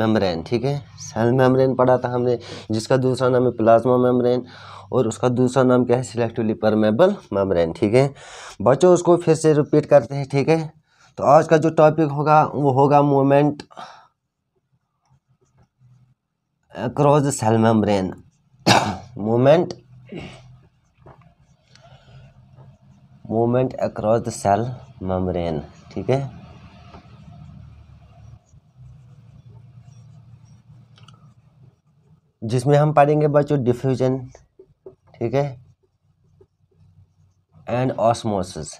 Membrane, ठीक है। Cell membrane पढ़ा था हमने, जिसका दूसरा नाम है प्लाज्मा मेम्ब्रेन और उसका दूसरा नाम क्या है, सिलेक्टिवली परमेबल मेम्ब्रेन, ठीक है। बच्चों उसको फिर से रिपीट करते हैं, ठीक है। तो आज का जो टॉपिक होगा वो होगा movement across the cell membrane. Movement across the cell membrane, ठीक है। जिसमें हम पढ़ेंगे बच्चों डिफ्यूजन, ठीक है, एंड ऑस्मोसिस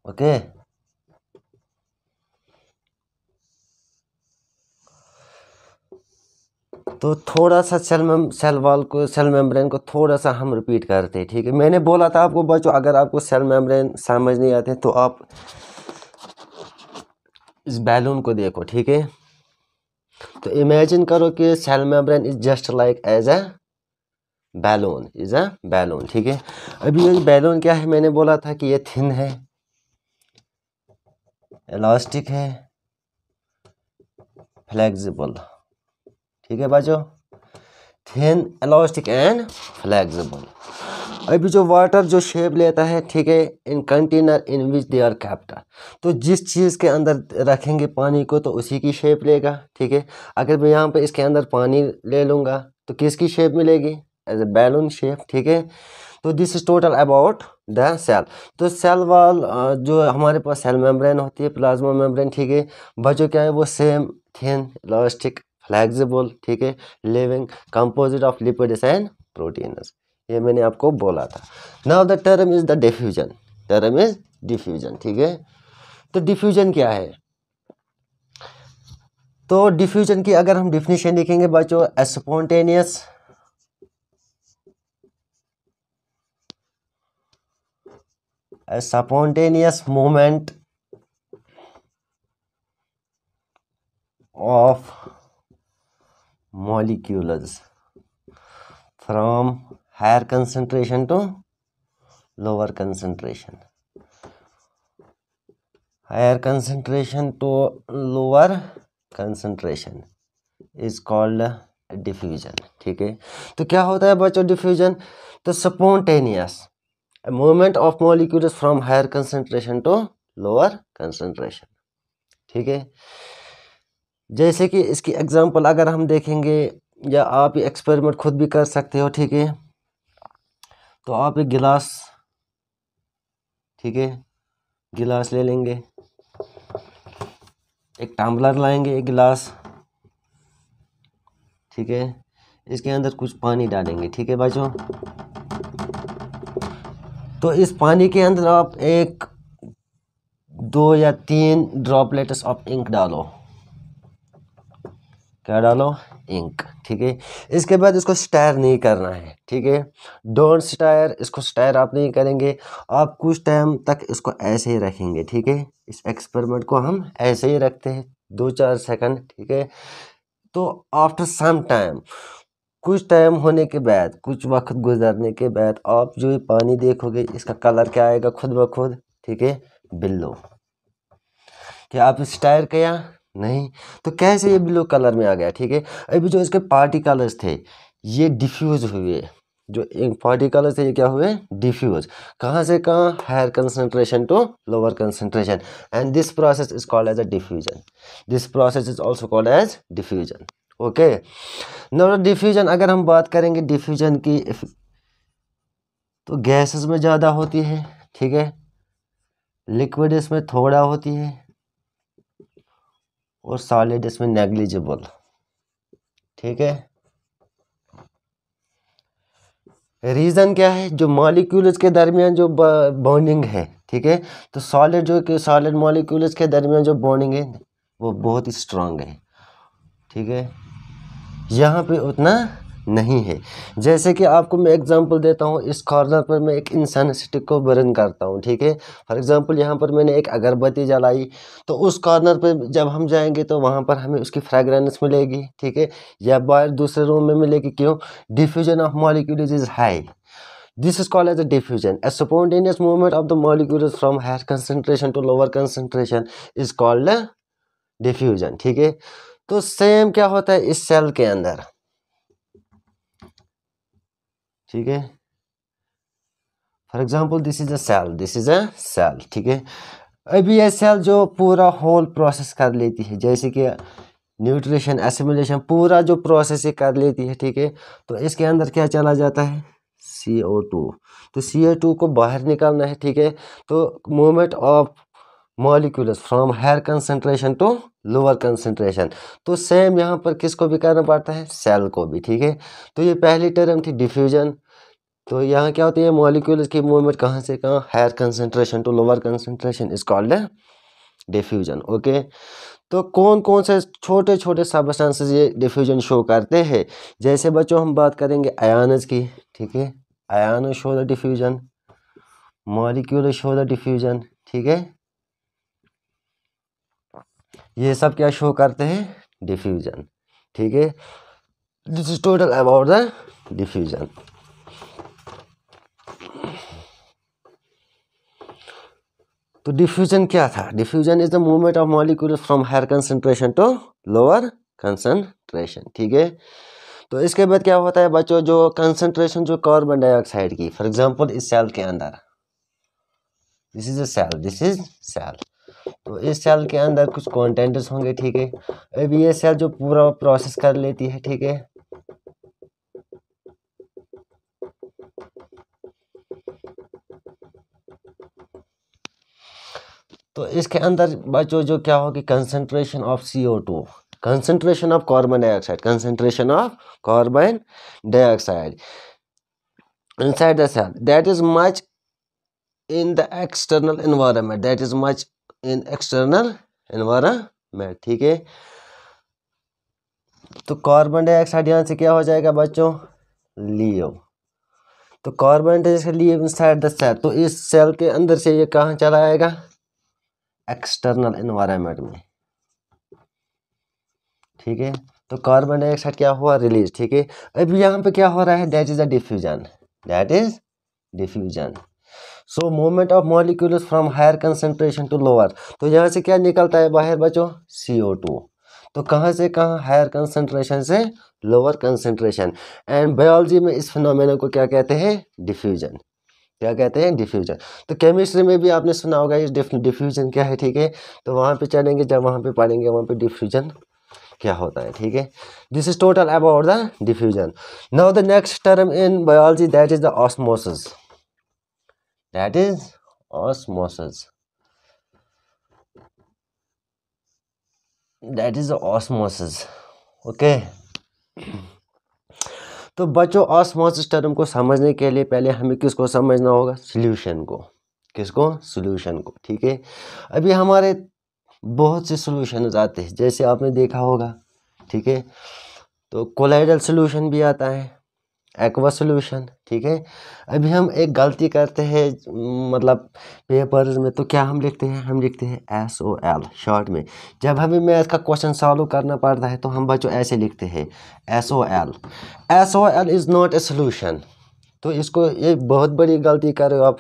ओके। तो थोड़ा सा सेल मेम्ब्रेन को थोड़ा सा हम रिपीट करते हैं, ठीक है। मैंने बोला था आपको बच्चों, अगर आपको सेल मेम्ब्रेन समझ नहीं आते तो आप इस बैलून को देखो, ठीक है। तो इमेजिन करो कि cell membrane is just like as a balloon, ठीक है। अभी ये बैलून क्या है, मैंने बोला था कि ये थिन है, इलास्टिक है, फ्लेक्सिबल, ठीक है बच्चों, थिन, इलास्टिक एंड फ्लेक्सिबल। अभी जो वाटर जो शेप लेता है, ठीक है, in container in which they are kept, तो जिस चीज़ के अंदर रखेंगे पानी को तो उसी की शेप लेगा, ठीक है। अगर मैं यहाँ पे इसके अंदर पानी ले लूँगा तो किसकी शेप मिलेगी, एज ए बैलून शेप, ठीक है। तो this is total about the cell. तो सेल वॉल जो हमारे पास सेल मेम्ब्रेन होती है, प्लाज्मा मेम्ब्रेन, ठीक है बच्चों, क्या है वो सेम, थिन, इलास्टिक, फ्लेक्सिबल, ठीक है, living, composite of lipids and proteins, ये मैंने आपको बोला था। Now the term is the diffusion, ठीक है। तो डिफ्यूजन क्या है, तो डिफ्यूजन की अगर हम डिफिनीशन लिखेंगे बच्चों, ए spontaneous movement of molecules from higher concentration to lower concentration, is called diffusion, ठीक है। तो क्या होता है बच्चों डिफ्यूजन, तो spontaneous movement of molecules from higher concentration to lower concentration, ठीक है। जैसे कि इसकी एग्जांपल अगर हम देखेंगे, या आप ये एक्सपेरिमेंट खुद भी कर सकते हो, ठीक है। तो आप एक गिलास, ठीक है, गिलास ले लेंगे, एक टम्बलर लाएंगे, एक गिलास, ठीक है, इसके अंदर कुछ पानी डालेंगे, ठीक है बच्चों। तो इस पानी के अंदर आप 1, 2 या 3 ड्रॉपलेट्स ऑफ इंक डालो, क्या डालो, इंक, ठीक है। इसके बाद इसको स्टायर नहीं करना है, ठीक है, डोंट स्टायर, इसको स्टायर आप नहीं करेंगे, आप कुछ टाइम तक इसको ऐसे ही रखेंगे, ठीक है। इस एक्सपेरिमेंट को हम ऐसे ही रखते हैं 2-4 सेकंड, ठीक है। तो आफ्टर सम टाइम, कुछ टाइम होने के बाद, कुछ वक्त गुजरने के बाद, आप जो ये पानी देखोगे इसका कलर क्या आएगा, खुद ब खुद, ठीक है, बिल्लो। क्या आप स्टायर किया, नहीं, तो कैसे ये ब्लू कलर में आ गया, ठीक है। अभी जो इसके पार्टिकल्स थे ये डिफ्यूज हुए, जो एक पार्टिकल्स थे ये क्या हुए, डिफ्यूज, कहाँ से कहाँ, higher concentration to lower concentration, and this process is called as a diffusion, okay. Now diffusion, अगर हम बात करेंगे डिफ्यूजन की, तो गैसेस में ज़्यादा होती है, ठीक है, लिक्विड इसमें थोड़ा होती है, और सॉलिड इसमें नेग्लिजिबल, ठीक है। रीज़न क्या है, जो मॉलिक्यूल्स के दरमियान जो बॉन्डिंग है, ठीक है, तो सॉलिड मॉलिक्यूल्स के दरमियान जो बॉन्डिंग है वो बहुत ही स्ट्रांग है, ठीक है, यहाँ पे उतना नहीं है। जैसे कि आपको मैं एग्जांपल देता हूँ, इस कॉर्नर पर मैं एक इंसान स्टिक को बर्न करता हूँ, ठीक है। फॉर एग्जांपल यहाँ पर मैंने एक अगरबत्ती जलाई, तो उस कॉर्नर पर जब हम जाएंगे तो वहाँ पर हमें उसकी फ्रेगरेंस मिलेगी, ठीक है, या बाहर दूसरे रूम में मिलेगी, क्यों, diffusion of molecules is high. This is called as a diffusion. A spontaneous movement of the molecules from higher concentration to lower concentration is called diffusion, ठीक है। तो सेम क्या होता है इस सेल के अंदर, ठीक है। For example this is a cell, this is a cell, ठीक है। अभी ये सेल जो पूरा होल प्रोसेस कर लेती है, जैसे कि न्यूट्रिशन, एसिमिलेशन, पूरा जो प्रोसेस ये कर लेती है, ठीक है। तो इसके अंदर क्या चला जाता है, CO2। तो CO2 को बाहर निकालना है, ठीक है। तो movement of molecules from higher concentration to lower concentration, तो सेम यहाँ पर किसको भी करना पड़ता है, सेल को भी, ठीक है। तो ये पहली टर्म थी डिफ्यूजन। तो यहाँ क्या होती है, मॉलिक्यूल्स की मूवमेंट कहाँ से कहाँ, higher concentration to lower concentration is called diffusion, okay. तो कौन कौन से छोटे छोटे सब्सटेंसेस ये डिफ्यूजन शो करते हैं, जैसे बच्चों हम बात करेंगे आयन्स की, ठीक है। Ion show the diffusion, molecule show the diffusion, ठीक है। ये सब क्या शो करते हैं, डिफ्यूजन, ठीक है। This is total about the diffusion. तो डिफ्यूजन क्या था, diffusion is the movement of molecule from higher concentration to lower concentration, ठीक है। तो इसके बाद क्या होता है बच्चों, जो कंसंट्रेशन जो कार्बन डाइऑक्साइड की, फॉर एग्जांपल इस सेल के अंदर, this is a cell, this is cell. तो इस सेल के अंदर कुछ कंटेंट्स होंगे, ठीक है। अभी ये सेल जो पूरा प्रोसेस कर लेती है, ठीक है। तो इसके अंदर बच्चों जो क्या होगी, concentration of CO2, concentration of carbon dioxide, concentration of carbon dioxide inside the cell, that is much in the external environment, that is much in external environment, ठीक है। तो कार्बन डाइऑक्साइड यहाँ से क्या हो जाएगा बच्चों, लीव। तो carbon dioxide leave inside the cell, तो इस सेल के अंदर से ये कहाँ चला आएगा, एक्सटर्नल एनवायरनमेंट में, ठीक है। तो कार्बन डाइऑक्साइड क्या हुआ, रिलीज, ठीक है। अभी यहाँ पे क्या हो रहा है, that is a diffusion, that is diffusion. So movement of molecules from higher concentration to lower, तो यहाँ से क्या निकलता है बाहर बच्चों, CO2। तो कहाँ से कहाँ, हायर कंसंट्रेशन से लोअर कंसंट्रेशन। एंड बायोलॉजी में इस फिनोमेना को क्या कहते हैं, डिफ्यूजन, क्या कहते हैं, डिफ्यूजन। तो केमिस्ट्री में भी आपने सुना होगा इस डिफ्यूजन क्या है, ठीक है। तो वहाँ पे चलेंगे, जब वहाँ पे पढ़ेंगे वहाँ पे डिफ्यूजन क्या होता है, ठीक है। This is total about the diffusion. Now the next term in biology, that is the osmosis, that is osmosis, that is osmosis, okay. तो बच्चों ऑस्मोसिस टर्म को समझने के लिए पहले हमें किसको समझना होगा, सॉल्यूशन को, किसको, सॉल्यूशन को, ठीक है। अभी हमारे बहुत से सॉल्यूशंस आते हैं, जैसे आपने देखा होगा, ठीक है। तो कोलाइडल सॉल्यूशन भी आता है, एक्वा सॉल्यूशन, ठीक है। अभी हम एक गलती करते हैं, मतलब पेपर्स में, तो क्या हम लिखते हैं, हम लिखते हैं SOL शॉर्ट में। जब हमें मैथ का क्वेश्चन सॉल्व करना पड़ता है तो हम बच्चों ऐसे लिखते हैं SOL। SOL is not a solution. तो इसको, ये बहुत बड़ी गलती कर रहे हो आप।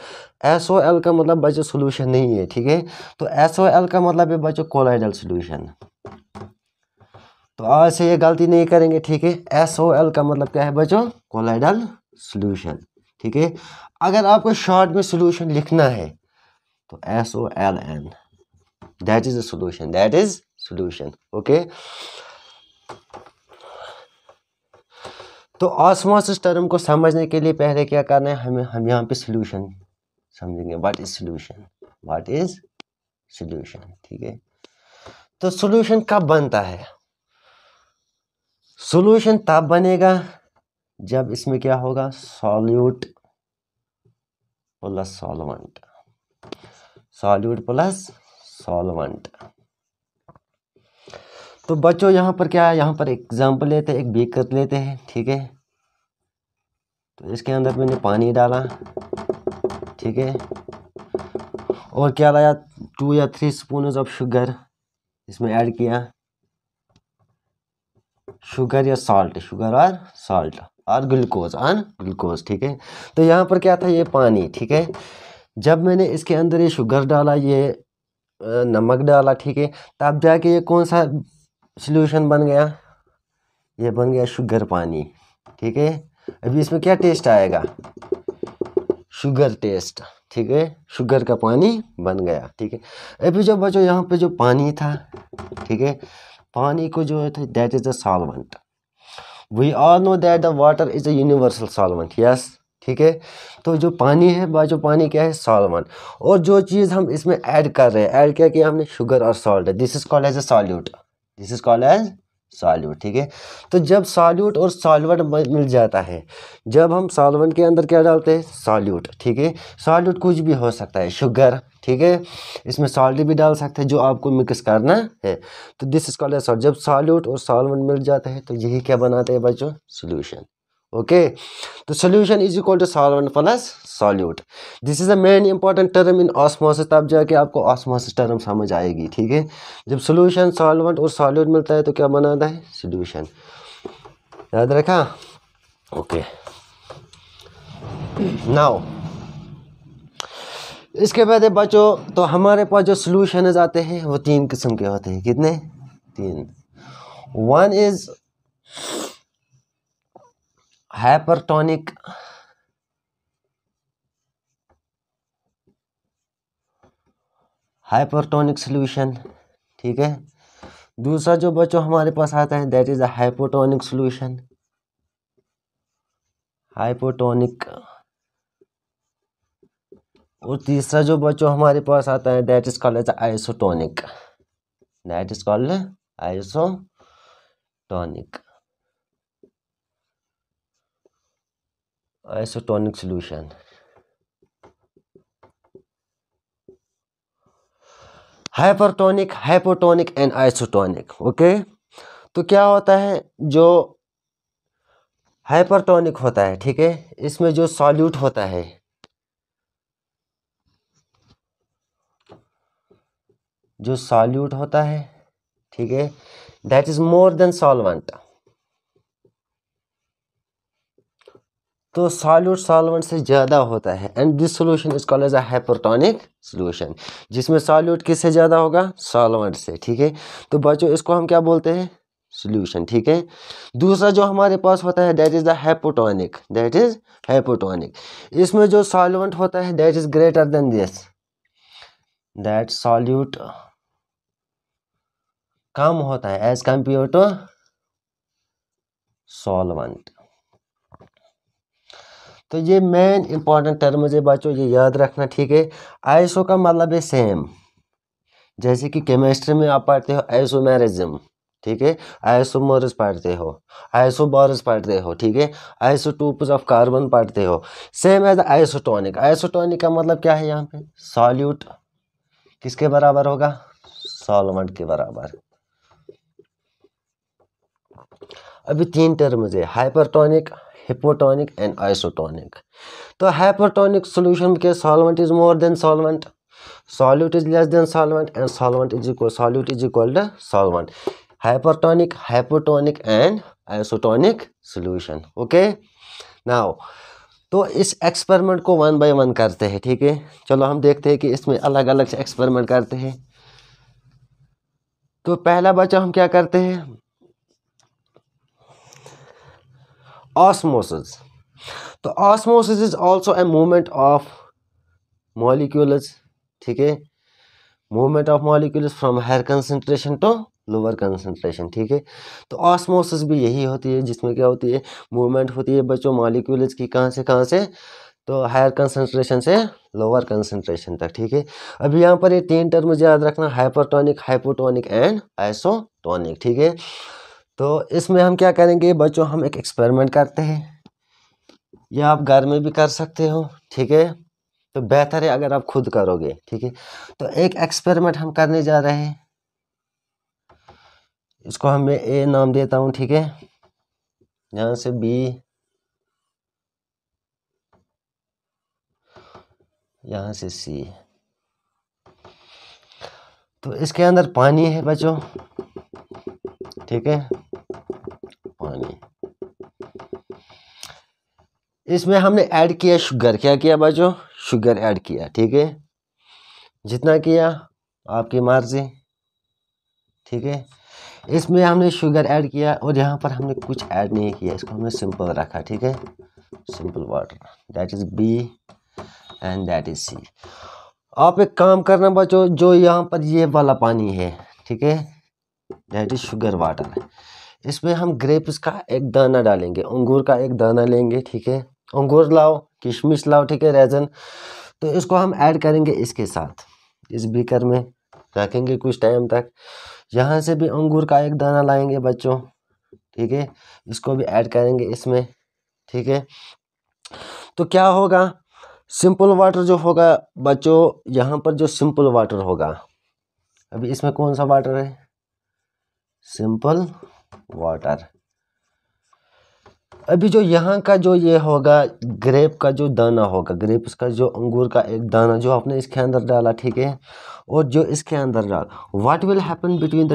SOL का मतलब बच्चों सोल्यूशन नहीं है, ठीक है। तो SOL का मतलब है बच्चों कोलाइडल सॉल्यूशन। तो आज से ये गलती नहीं करेंगे, ठीक है। SOL का मतलब क्या है बच्चों, कोलाइडल सॉल्यूशन, ठीक है। अगर आपको शॉर्ट में सॉल्यूशन लिखना है तो SOLN, that is a solution, that is solution, okay. तो ऑस्मोसिस टर्म को समझने के लिए पहले क्या करना है हमें, हम यहाँ पे सॉल्यूशन समझेंगे, what is solution, what is solution, ठीक है। तो सॉल्यूशन कब बनता है, सॉल्यूशन तब बनेगा जब इसमें क्या होगा, solute plus solvent, solute plus solvent. तो बच्चों यहाँ पर क्या है, यहाँ पर एग्जांपल लेते हैं, एक बीकर लेते हैं, ठीक है। तो इसके अंदर मैंने पानी डाला, ठीक है। और क्या लाया, 2 या 3 स्पून ऑफ शुगर इसमें ऐड किया, शुगर या सॉल्ट, शुगर और सॉल्ट और ग्लूकोज, ठीक है। तो यहाँ पर क्या था, ये पानी, ठीक है। जब मैंने इसके अंदर ये शुगर डाला, ये नमक डाला, ठीक है, तब जाके ये कौन सा सॉल्यूशन बन गया, ये बन गया शुगर पानी, ठीक है। अभी इसमें क्या टेस्ट आएगा, शुगर टेस्ट, ठीक है, शुगर का पानी बन गया, ठीक है। अभी जो बच्चों यहाँ पे जो पानी था, ठीक है, पानी को जो है that is the solvent, we all know that the water is a universal solvent, yes, ठीक है। तो जो पानी है बच्चों, पानी क्या है, सॉल्वेंट। और जो चीज़ हम इसमें ऐड कर रहे हैं, ऐड क्या किया हमने, शुगर और salt, this is called as a solute, this is called as solute, ठीक है। तो जब सॉल्यूट और सॉल्वेंट मिल जाता है, जब हम सॉल्वेंट के अंदर क्या डालते हैं, सॉल्यूट, ठीक है, सॉल्यूट कुछ भी हो सकता है, शुगर, ठीक है, इसमें सॉल्ट भी डाल सकते हैं जो आपको मिक्स करना है। तो this is called as salt. जब सॉल्यूट और सॉल्वेंट मिल जाता है तो यही क्या बनाते हैं बच्चों, सॉल्यूशन, ओके। तो solution is equal to solvent plus solute. This is a main important term in osmosis, तब जाके आपको ऑस्मोसिस टर्म समझ आएगी, ठीक है। जब सॉल्यूशन, सॉल्वेंट और सॉल्यूट मिलता है तो क्या बनाता है, सॉल्यूशन, याद रखा, ओके। नाउ इसके बाद है बच्चों, तो हमारे पास जो सॉल्यूशंस आते हैं वो 3 किस्म के होते हैं, कितने, 3। One is hypertonic, hypertonic solution, ठीक है। दूसरा जो बच्चों हमारे पास आता है that is a hypotonic solution, hypotonic. और तीसरा जो बच्चों हमारे पास आता है that is called as isotonic, that is called isotonic, isotonic solution. Hypertonic, hypotonic and isotonic, okay. तो क्या होता है, जो हाइपरटोनिक होता है, ठीक है, इसमें जो सॉल्यूट होता है, जो सॉल्यूट होता है, ठीक है, that is more than solvent. तो सॉल्यूट सॉल्वेंट से ज़्यादा होता है, and this solution is called as a hypertonic solution, जिसमें सॉल्यूट किससे ज़्यादा होगा, सॉल्वेंट से, ठीक है। तो बच्चों इसको हम क्या बोलते हैं, सॉल्यूशन, ठीक है। दूसरा जो हमारे पास होता है that is the hypotonic, that is hypotonic. इसमें जो सॉल्वेंट होता है that is greater than this, that solute कम होता है एज कंपेयर टू सॉल्वेंट। तो ये मेन इंपॉर्टेंट टर्म्स है बच्चों, ये याद रखना, ठीक है। आइसो का मतलब है सेम, जैसे कि केमिस्ट्री में आप पढ़ते हो आइसोमेरिज्म, ठीक है, आइसोमर्स पढ़ते हो, आइसोबॉर्स पढ़ते हो, ठीक है, आइसोटोप्स ऑफ कार्बन पढ़ते हो, सेम एज आइसोटोनिक। आइसोटोनिक का मतलब क्या है, यहाँ पे सॉल्यूट किसके बराबर होगा, सॉल्वेंट के बराबर। अभी 3 टर्म्स है, हाइपरटोनिक, हिपोटोनिक एंड आइसोटोनिक। तो हाइपरटोनिक सॉल्यूशन के solvent is more than solvent, solute is less than solvent, and solvent is equal, solute is equal to solvent. Hypertonic, hypotonic and isotonic solution, okay। now तो इस experiment को 1 by 1 करते हैं, ठीक है। चलो हम देखते हैं कि इसमें अलग अलग से एक्सपेरिमेंट करते हैं। तो पहला बच्चा हम क्या करते हैं, ऑस्मोसिस। तो osmosis is also a movement of molecules, ठीक है, movement of molecules from higher concentration to lower concentration, ठीक है। तो ऑस्मोसिस भी यही होती है, जिसमें क्या होती है, मूवमेंट होती है बच्चों मॉलिक्यूल्स की, कहाँ से, तो हायर कंसंट्रेशन से लोअर कंसंट्रेशन तक, ठीक है। अभी यहाँ पर ये 3 टर्म याद रखना, हाइपरटोनिक, हाइपोटोनिक एंड आइसोटोनिक, ठीक है। तो इसमें हम क्या करेंगे बच्चों, हम एक एक्सपेरिमेंट करते हैं, या आप घर में भी कर सकते हो, ठीक है। तो बेहतर है अगर आप खुद करोगे, ठीक है। तो एक एक्सपेरिमेंट हम करने जा रहे हैं, इसको हम मैं ए नाम देता हूँ, ठीक है, यहाँ से बी, यहाँ से सी। तो इसके अंदर पानी है बच्चों, ठीक है, पानी। इसमें हमने ऐड किया शुगर, क्या किया बच्चों, शुगर ऐड किया, ठीक है। जितना किया आपकी मर्जी, ठीक है। इसमें हमने शुगर ऐड किया और यहाँ पर हमने कुछ ऐड नहीं किया, इसको हमने सिंपल रखा, ठीक है। Simple water, that is B and that is C. आप एक काम करना बच्चों, जो यहाँ पर ये वाला पानी है, ठीक है, दैट इज शुगर वाटर। इसमें हम ग्रेप्स का एक दाना डालेंगे, अंगूर का एक दाना लेंगे, ठीक है। अंगूर लाओ, किशमिश लाओ, ठीक है, रेजन। तो इसको हम ऐड करेंगे इसके साथ, इस बीकर में रखेंगे कुछ टाइम तक। यहाँ से भी अंगूर का एक दाना लाएंगे बच्चों, ठीक है, इसको भी ऐड करेंगे इसमें, ठीक है। तो क्या होगा, सिंपल वाटर जो होगा बच्चों, यहाँ पर जो सिंपल वाटर होगा, अभी इसमें कौन सा वाटर है, सिंपल वाटर। अभी जो यहाँ का जो ये होगा, ग्रेप का जो दाना होगा, ग्रेप्स का जो अंगूर का एक दाना जो आपने इसके अंदर डाला, ठीक है, और जो इसके अंदर डाल, what will happen between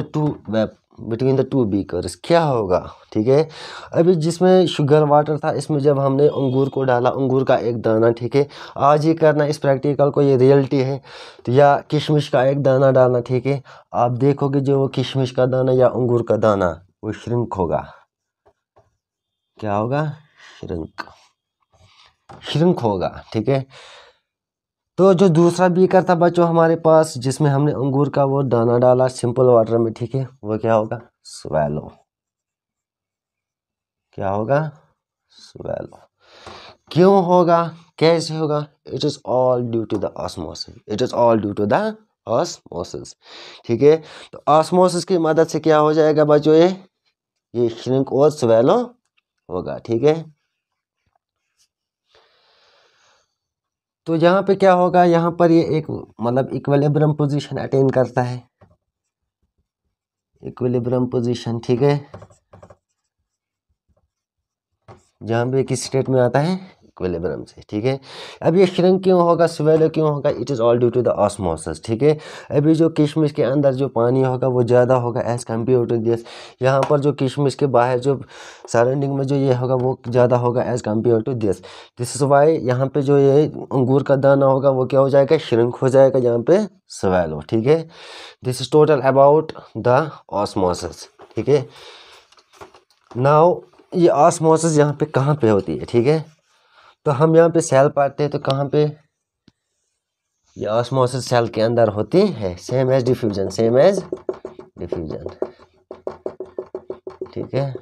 the two beakers, क्या होगा, ठीक है। अभी जिसमें शुगर वाटर था, इसमें जब हमने अंगूर को डाला, अंगूर का एक दाना, ठीक है, आज ही करना इस प्रैक्टिकल को, ये रियलिटी है। तो या किशमिश का एक दाना डालना, ठीक है। आप देखोगे जो किशमिश का दाना या अंगूर का दाना वो श्रिंक होगा, क्या होगा, श्रिंक होगा, ठीक है। तो जो दूसरा बीकर था बच्चों हमारे पास, जिसमें हमने अंगूर का वो दाना डाला सिंपल वाटर में, ठीक है, वो क्या होगा, स्वेलो, क्या होगा, स्वेलो। क्यों होगा, कैसे होगा, it is all due to the osmosis, it is all due to the osmosis, ठीक है। तो ऑस्मोसिस की मदद से क्या हो जाएगा बच्चों, ये श्रिंक और स्वेलो होगा, ठीक है। तो यहाँ पे क्या होगा, यहाँ पर ये एक मतलब इक्विलिब्रियम पोजीशन अटेन करता है, इक्विलिब्रियम पोजीशन, ठीक है, जहाँ पे किस स्टेट में आता है, इक्विलिब्रियम से, ठीक है। अब ये श्रिंक क्यों होगा, स्वेलो क्यों होगा, it is all due to the osmosis, ठीक है। अभी जो किशमिश के अंदर जो पानी होगा वो ज़्यादा होगा एज़ कम्पेयर टू दिस, यहाँ पर जो किशमिश के बाहर जो सराउंडिंग में जो ये होगा वो ज़्यादा होगा as compare to this is why यहाँ पे जो ये अंगूर का दाना होगा वो क्या हो जाएगा, श्रिंक हो जाएगा, यहाँ पे स्वेलो, ठीक है। This is total about the osmosis, ठीक है। नाउ ये ऑस्मोसिस यहाँ पे कहाँ पे होती है, ठीक है। तो हम यहाँ पे सेल पढ़ते हैं, तो कहाँ पे, ये ऑस्मोसिस सेल के अंदर होती है, same as diffusion, same as diffusion, ठीक है,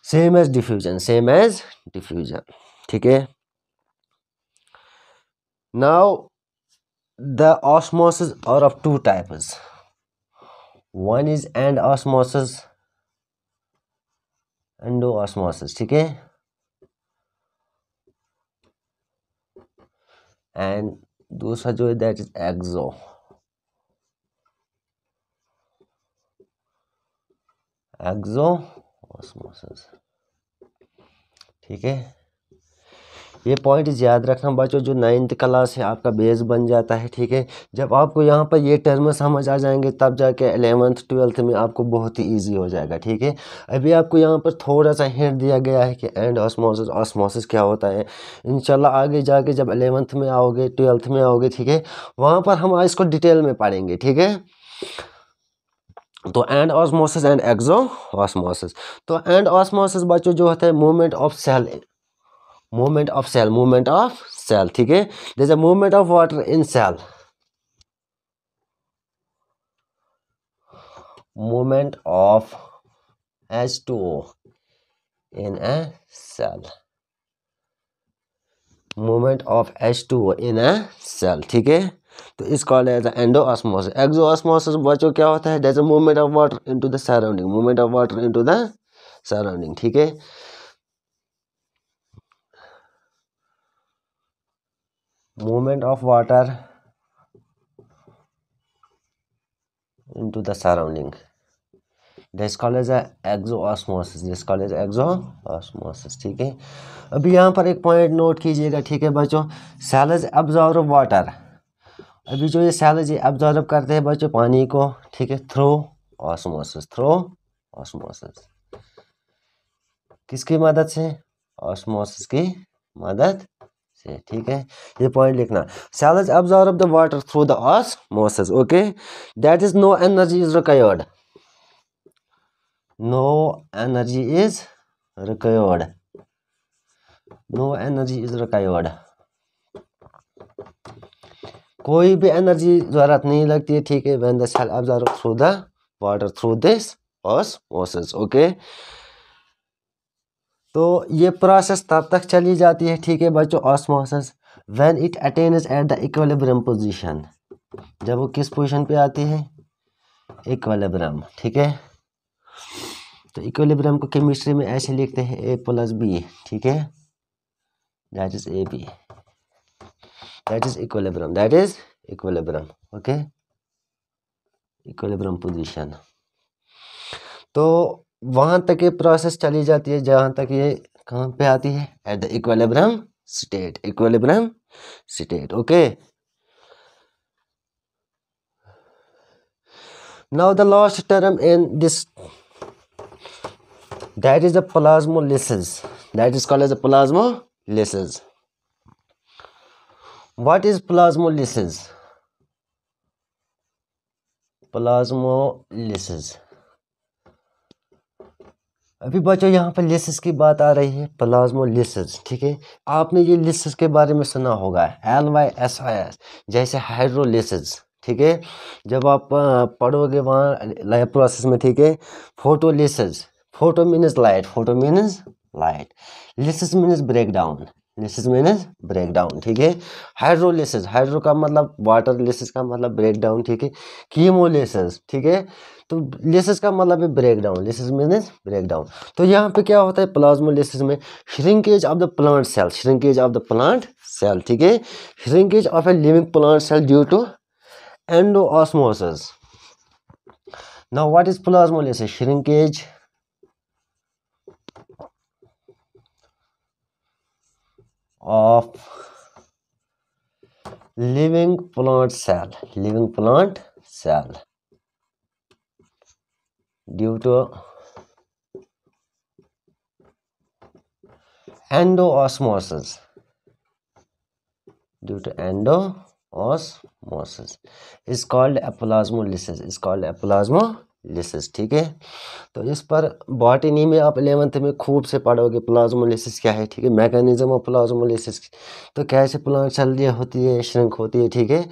same as diffusion, same as diffusion, ठीक है। Now the osmosis are of two types, one is endosmosis, endosmosis, ठीक है, एंड दूसरा जो है दैट इज एक्सो ऑस्मोसिस, ठीक है। ये पॉइंट याद रखना बच्चों, जो 9th क्लास है आपका बेस बन जाता है, ठीक है। जब आपको यहाँ पर ये टर्म समझ आ जाएंगे तब जाके 11th 12th में आपको बहुत ही इजी हो जाएगा, ठीक है। अभी आपको यहाँ पर थोड़ा सा हिंट दिया गया है कि एंड ऑस्मोसिस, ऑस्मोसिस क्या होता है। इंशाल्लाह आगे जाके जब 11th में आओगे, 12th में आओगे, ठीक है, वहाँ पर हम इसको डिटेल में पढ़ेंगे, ठीक है। तो endosmosis and exosmosis. तो एंड ऑस्मोसिस बच्चों जो होता है movement of cell, movement of cell, ठीक है। there is a movement of water in cell, movement of H2O in a cell, movement of H2O in a cell, ठीक है। तो इस कॉल्ड एज एंडोऑस्मोसिस। एक्सोऑस्मोसिस बच्चों क्या होता है, there is a movement of water into the surrounding, movement of water into the surrounding, ठीक है। movement of water into the surrounding, this called as exosmosis, this called as exosmosis, ठीक है। अभी यहाँ पर एक पॉइंट नोट कीजिएगा, ठीक है बच्चों, सेल्स एब्जॉर्ब वाटर। अभी जो ये सेल्स ये एब्जॉर्ब करते हैं बच्चों पानी को, ठीक है, थ्रू ऑस्मोसिस, थ्रू ऑस्मोसिस, किसकी मदद से, ऑस्मोसिस की मदद से, ठीक है, ये पॉइंट लिखना। Cells absorb the water through the osmosis, okay, that is no energy is required, no energy is required, no energy is required, कोई भी एनर्जी जरूरत नहीं लगती है, ठीक है, when the cell absorb through the water through this osmosis, okay. तो ये प्रोसेस तब तक चली जाती है, ठीक है बच्चों, osmosis, when it attains at the equilibrium position, जब वो किस पोजीशन पे आती है, इक्विलिब्रियम, ठीक है। तो इक्विलिब्रियम को केमिस्ट्री में ऐसे लिखते हैं A+B, ठीक है, that is AB, that is equilibrium, that is equilibrium, okay, equilibrium position. तो वहां तक ये प्रोसेस चली जाती है जहां तक ये कहां पे आती है, at the equilibrium state, equilibrium state, okay. Now the last term in this, that is the plasmolysis, that is called as a plasmolysis. What is plasmolysis? Plasmolysis, अभी बच्चों यहाँ पर लिसिस की बात आ रही है, प्लाज्मोलिसिस, ठीक है। आपने ये लिसिस के बारे में सुना होगा, LYSIS, जैसे हाइड्रोलिसिस, ठीक है, जब आप पढ़ोगे वहाँ लैब प्रोसेस में, ठीक है। Photolysis, photo means light, photo means light, lysis means break down, lysis means break down, ठीक है। हाइड्रोलिसिस, हाइड्रो का मतलब वाटर, लिसिस का मतलब ब्रेक डाउन, ठीक है। कीमोलिसिस, ठीक है, तो लिसिस का मतलब है break down, lysis means break down. तो यहाँ पे क्या होता है प्लाज्मोलिसिस में, shrinkage of the plant cell, shrinkage of the plant cell, ठीक है, shrinkage of a living plant cell due to endosmosis. Now what is plasmolysis? Shrinkage of living plant cell, living plant cell due to endoosmosis, due to endoosmosis is called a plasmolysis, is called a plasmolysis, ठीक है। तो इस पर botany में आप 11th में खूब से पढ़ोगे प्लाज्मोलिसिस क्या है, ठीक है, मैकेनिज्म ऑफ प्लाज्मोलिसिस, तो कैसे प्लांट सेल होती है, श्रिंक होती है, ठीक है।